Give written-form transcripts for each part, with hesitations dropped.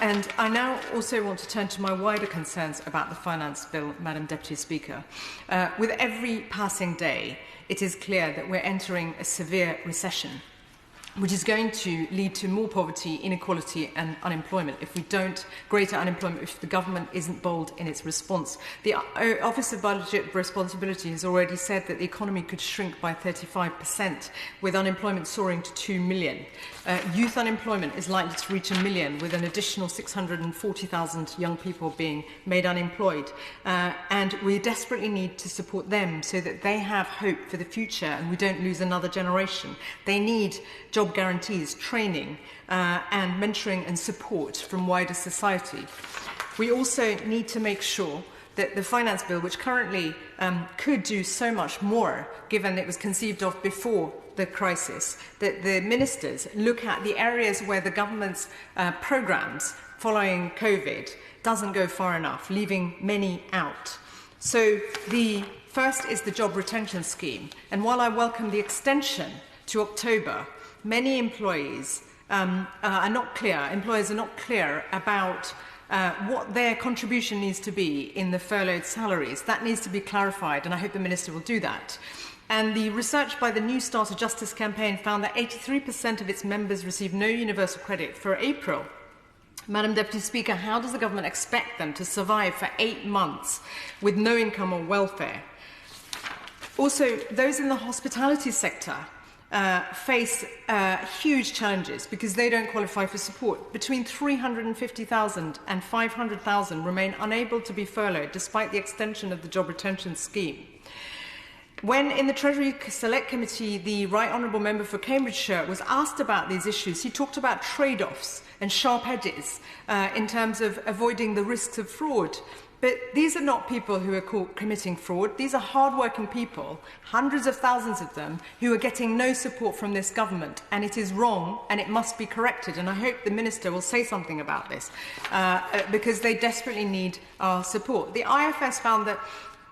And I now also want to turn to my wider concerns about the Finance Bill, Madam Deputy Speaker. With every passing day, it is clear that we're entering a severe recession, which is going to lead to more poverty, inequality and unemployment if we don't, greater unemployment if the government isn't bold in its response. The Office of Budget Responsibility has already said that the economy could shrink by 35%, with unemployment soaring to 2 million. Youth unemployment is likely to reach 1 million, with an additional 640,000 young people being made unemployed. And we desperately need to support them so that they have hope for the future and we don't lose another generation. They need job guarantees, training and mentoring and support from wider society. We also need to make sure that the Finance Bill, which currently could do so much more, given it was conceived of before the crisis, that the ministers look at the areas where the government's programmes following COVID doesn't go far enough, leaving many out. So the first is the job retention scheme. And while I welcome the extension to October, many employees are not clear about what their contribution needs to be in the furloughed salaries. That needs to be clarified, and I hope the Minister will do that. And the research by the New Starter Justice campaign found that 83% of its members received no universal credit for April. Madam Deputy Speaker, how does the government expect them to survive for 8 months with no income or welfare? Also, those in the hospitality sector face huge challenges because they don't qualify for support. Between 350,000 and 500,000 remain unable to be furloughed despite the extension of the job retention scheme. When in the Treasury Select Committee, the Right Honourable Member for Cambridgeshire was asked about these issues, he talked about trade-offs and sharp edges in terms of avoiding the risks of fraud. But these are not people who are committing fraud. These are hard-working people, hundreds of thousands of them, who are getting no support from this government. And it is wrong, and it must be corrected. And I hope the Minister will say something about this, because they desperately need our support. The IFS found that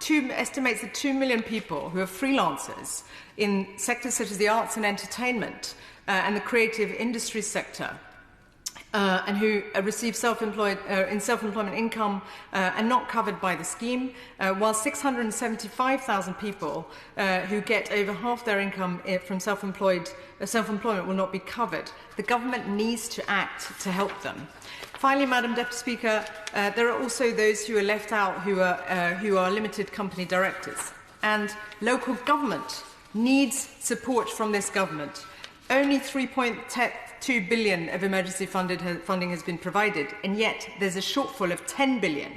estimates that 2 million people who are freelancers in sectors such as the arts and entertainment and the creative industry sector, and who receive self-employment income and not covered by the scheme, while 675,000 people who get over half their income from self-employment will not be covered. The government needs to act to help them. Finally, Madam Deputy Speaker, there are also those who are left out who are limited company directors. And local government needs support from this government. Only 3.2 billion of emergency funding has been provided, and yet there's a shortfall of 10 billion.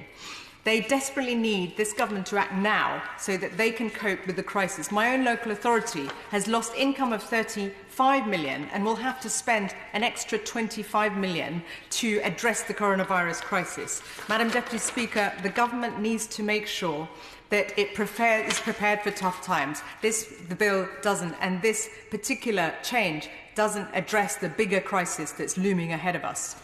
They desperately need this government to act now so that they can cope with the crisis. My own local authority has lost income of 35 million and will have to spend an extra 25 million to address the coronavirus crisis. Madam Deputy Speaker, the government needs to make sure that it is prepared for tough times. The bill doesn't, and this particular change doesn't address the bigger crisis that's looming ahead of us.